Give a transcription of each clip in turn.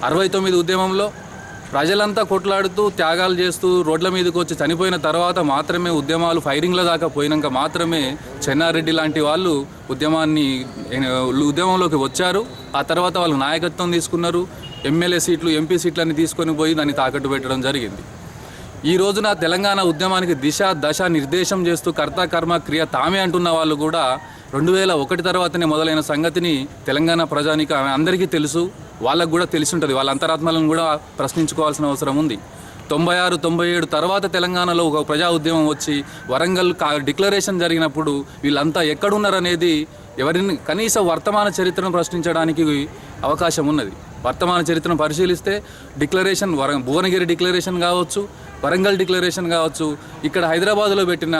69 ఉద్యమంలో ప్రజలంతా కొట్లాడుతూ త్యాగాలు చేస్తూ రోడ్ల మీదకి వచ్చి చనిపోయిన తర్వాత మాత్రమే ఉద్యమాలు ఫైరింగ్ల దాకా పోయినాక మాత్రమే చెన్నారెడ్డి లాంటి వాళ్ళు ఉద్యమంలోకి వచ్చారు. ఆ తర్వాత వాళ్ళు నాయకత్వం తీసుకున్నారు. ఎమ్మెల్యే సీట్లు, ఎంపీ సీట్లన్నీ తీసుకొని పోయి దాన్ని తాకట్టు పెట్టడం జరిగింది. ఈ రోజున తెలంగాణ ఉద్యమానికి దిశ దశ నిర్దేశం చేస్తూ కర్త కర్మ క్రియ తామే అంటున్న వాళ్ళు కూడా 2001 తర్వాతనే మొదలైన సంగతిని తెలంగాణ ప్రజానికి అందరికీ తెలుసు. వాళ్ళకు కూడా తెలిసి ఉంటుంది. వాళ్ళ అంతరాత్మలను కూడా ప్రశ్నించుకోవాల్సిన అవసరం ఉంది. 96, 97 తర్వాత తెలంగాణలో ఒక ప్రజా ఉద్యమం వచ్చి వరంగల్ డిక్లరేషన్ జరిగినప్పుడు వీళ్ళంతా ఎక్కడున్నారనేది ఎవరిని కనీస వర్తమాన చరిత్రను ప్రశ్నించడానికి అవకాశం ఉన్నది. వర్తమాన చరిత్రను పరిశీలిస్తే భువనగిరి డిక్లరేషన్ కావచ్చు, వరంగల్ డిక్లరేషన్ కావచ్చు, ఇక్కడ హైదరాబాద్లో పెట్టిన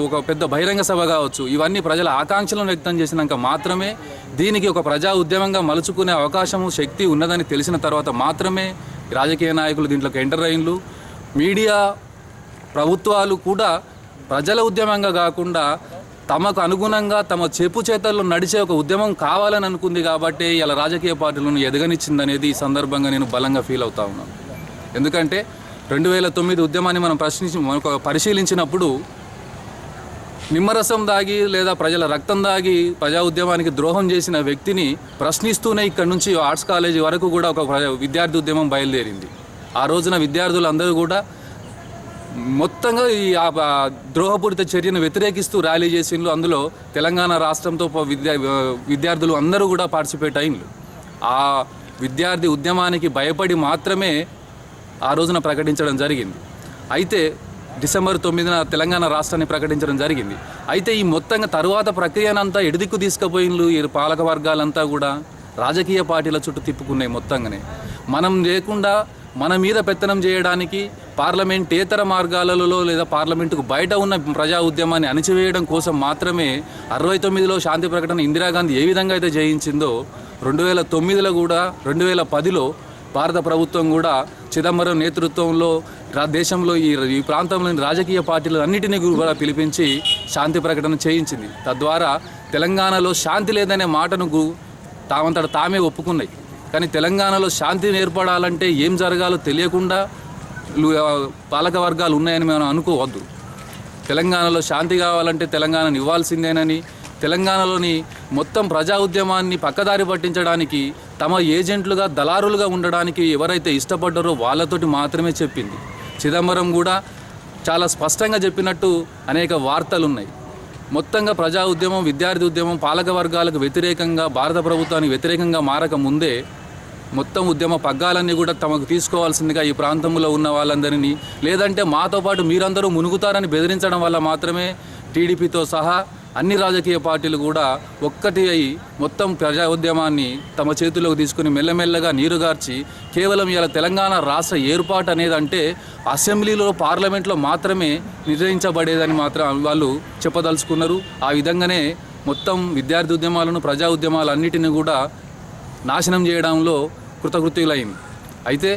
ఒక పెద్ద బహిరంగ సభ కావచ్చు, ఇవన్నీ ప్రజల ఆకాంక్షలను వ్యక్తం చేసినాక మాత్రమే దీనికి ఒక ప్రజా ఉద్యమంగా మలుచుకునే అవకాశము, శక్తి ఉన్నదని తెలిసిన తర్వాత మాత్రమే రాజకీయ నాయకులు దీంట్లోకి ఎంటర్ అయ్యిండ్రు. మీడియా, ప్రభుత్వాలు కూడా ప్రజల ఉద్యమంగా కాకుండా తమకు అనుగుణంగా తమ చెప్పు చేతల్లో నడిచే ఒక ఉద్యమం కావాలని అనుకుంది కాబట్టి ఇలా రాజకీయ పార్టీలను ఎదగనిచ్చిందనేది ఈ సందర్భంగా నేను బలంగా ఫీల్ అవుతా ఉన్నాను. ఎందుకంటే 2009 ఉద్యమాన్ని మనం పరిశీలించినప్పుడు నిమ్మరసం దాగి లేదా ప్రజల రక్తం దాగి ప్రజా ఉద్యమానికి ద్రోహం చేసిన వ్యక్తిని ప్రశ్నిస్తూనే ఇక్కడి నుంచి ఆర్ట్స్ కాలేజీ వరకు కూడా ఒక విద్యార్థి ఉద్యమం బయలుదేరింది. ఆ రోజున విద్యార్థులందరూ కూడా మొత్తంగా ఈ ద్రోహపూరిత చర్యను వ్యతిరేకిస్తూ ర్యాలీ చేసిండ్రు. అందులో తెలంగాణ రాష్ట్రంతో విద్యార్థులు అందరూ కూడా పార్టిసిపేట్ అయిండ్రు. ఆ విద్యార్థి ఉద్యమానికి భయపడి మాత్రమే ఆ రోజున ప్రకటించడం జరిగింది. అయితే డిసెంబర్ 9న తెలంగాణ రాష్ట్రాన్ని ప్రకటించడం జరిగింది. అయితే ఈ మొత్తంగా తరువాత ప్రక్రియనంతా ఎడిదిక్కు తీసుకుపోయిండ్రు. ఈ పాలక వర్గాలంతా కూడా రాజకీయ పార్టీల చుట్టూ తిప్పుకున్నాయి. మొత్తంగానే మనం లేకుండా మన మీద పెత్తనం చేయడానికి పార్లమెంటేతర మార్గాలలో లేదా పార్లమెంటుకు బయట ఉన్న ప్రజా ఉద్యమాన్ని అణిచివేయడం కోసం మాత్రమే 69లో శాంతి ప్రకటన ఇందిరాగాంధీ ఏ విధంగా అయితే జయించిందో 2009లో కూడా 2010లో భారత ప్రభుత్వం కూడా చిదంబరం నేతృత్వంలో దేశంలో ఈ ప్రాంతంలోని రాజకీయ పార్టీలు అన్నిటినీ కూడా పిలిపించి శాంతి ప్రకటన చేయించింది. తద్వారా తెలంగాణలో శాంతి లేదనే మాటను తామంతట తామే ఒప్పుకున్నాయి. కానీ తెలంగాణలో శాంతి ఏర్పడాలంటే ఏం జరగాలో తెలియకుండా పాలక వర్గాలు ఉన్నాయని మనం అనుకోవద్దు. తెలంగాణలో శాంతి కావాలంటే తెలంగాణను ఇవ్వాల్సిందేనని, తెలంగాణలోని మొత్తం ప్రజా ఉద్యమాన్ని పక్కదారి పట్టించడానికి తమ ఏజెంట్లుగా దళారులుగా ఉండడానికి ఎవరైతే ఇష్టపడ్డారో వాళ్ళతోటి మాత్రమే చెప్పింది. చిదంబరం కూడా చాలా స్పష్టంగా చెప్పినట్టు అనేక వార్తలు ఉన్నాయి. మొత్తంగా ప్రజా ఉద్యమం, విద్యార్థి ఉద్యమం పాలక వర్గాలకు వ్యతిరేకంగా, భారత ప్రభుత్వానికి వ్యతిరేకంగా మారక ముందే మొత్తం ఉద్యమ పగ్గాలన్నీ కూడా తమకు తీసుకోవాల్సిందిగా ఈ ప్రాంతంలో ఉన్న వాళ్ళందరినీ, లేదంటే మాతో పాటు మీరందరూ మునుగుతారని బెదిరించడం వల్ల మాత్రమే టీడీపీతో సహా అన్ని రాజకీయ పార్టీలు కూడా ఒక్కటి అయి మొత్తం ప్రజా ఉద్యమాన్ని తమ చేతుల్లోకి తీసుకుని మెల్లమెల్లగా నీరుగార్చి కేవలం ఇలా తెలంగాణ రాష్ట్ర ఏర్పాటు అనేది అంటే అసెంబ్లీలో, పార్లమెంట్లో మాత్రమే నిర్ణయించబడేదని మాత్రం వాళ్ళు చెప్పదలుచుకున్నారు. ఆ విధంగానే మొత్తం విద్యార్థి ఉద్యమాలను, ప్రజా ఉద్యమాలన్నిటిని కూడా నాశనం చేయడంలో కృతకృత్యులైంది. అయితే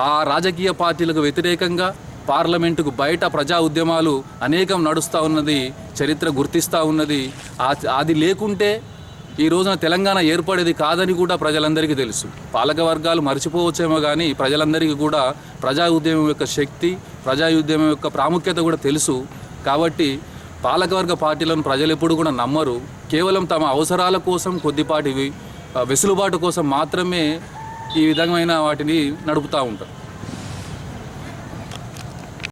ఆ రాజకీయ పార్టీలకు వ్యతిరేకంగా పార్లమెంటుకు బయట ప్రజా ఉద్యమాలు అనేకం నడుస్తూ ఉన్నది, చరిత్ర గుర్తిస్తూ ఉన్నది. అది లేకుంటే ఈ రోజున తెలంగాణ ఏర్పడేది కాదని కూడా ప్రజలందరికీ తెలుసు. పాలక వర్గాలు మర్చిపోవచ్చేమో కానీ ప్రజలందరికీ కూడా ప్రజా ఉద్యమం యొక్క శక్తి, ప్రజా ఉద్యమం యొక్క ప్రాముఖ్యత కూడా తెలుసు. కాబట్టి పాలకవర్గ పార్టీలను ప్రజలు ఎప్పుడు కూడా నమ్మరు. కేవలం తమ అవసరాల కోసం, కొద్దిపాటి వెసులుబాటు కోసం మాత్రమే ఈ విధమైన వాటిని నడుపుతూ ఉంటారు.